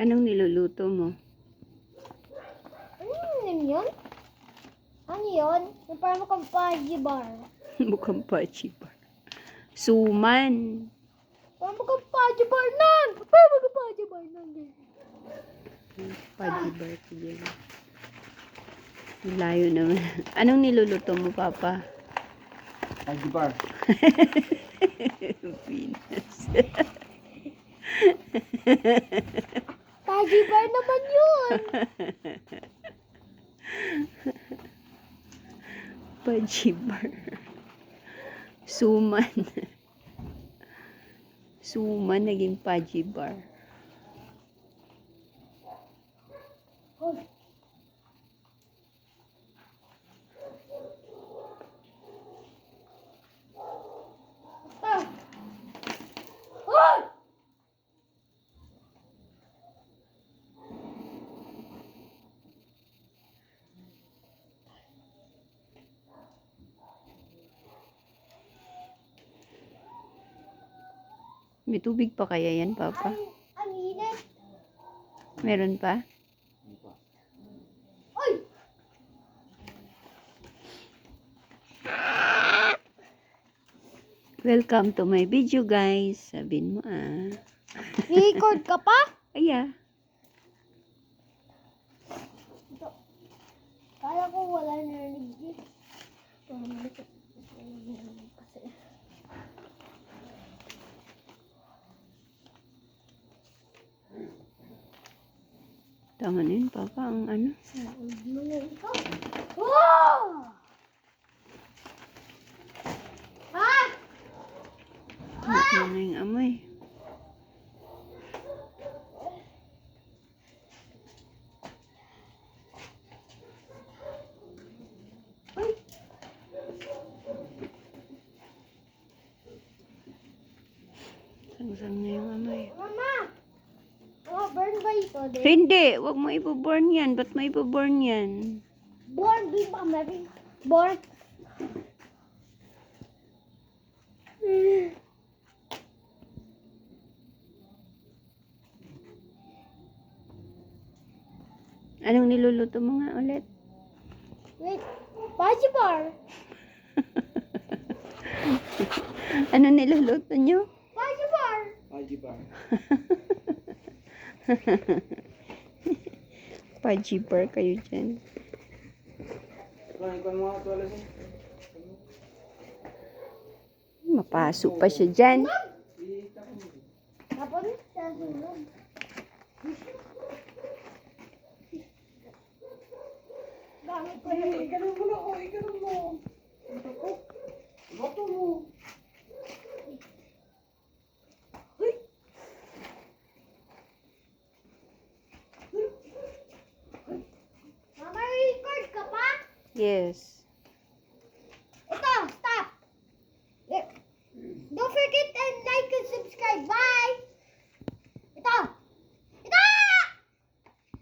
Anong niluluto mo? Ano yun? Ano yun? Yung parang mukhang Paji bar. Mukhang pachi bar. Suman. Parang mukhang Paji bar nan! Parang mukhang Paji bar nan. Pachi bar ko dyan. Layo naman. Anong niluluto mo, Papa? Paji bar. Pinas. Paji bar naman yun! Pachi bar. Suman. Suman naging pachi bar. Hoy! Ah! Hoy! May tubig pa kaya yan, Papa? Ang init! Meron pa? Hoy! Welcome to my video, guys. Sabihin mo, Record ka pa? Aya. Kala ko wala narinig. Tama na yun, Papa. Ang ano? Wow! Ha? Ano na yung amoy? Sangsang na yung amoy. Mama! Burn ba ito? Hindi! Huwag mo ipo-burn yan. Ba't mo ipo-burn yan? Born, di ba meron? Born. Anong niluluto mo nga ulit? Wait, Paji bar. Anong niluluto nyo? Paji bar. Paji bar. Pajibar kayo dyan. Ikaw mo ito alas eh. Mapasok pa siya dyan. Tapos sa sunod. Gamit ko yun. Ganun mo na ako. Ganun mo. Bato mo. Mama, record ka pa? Yes.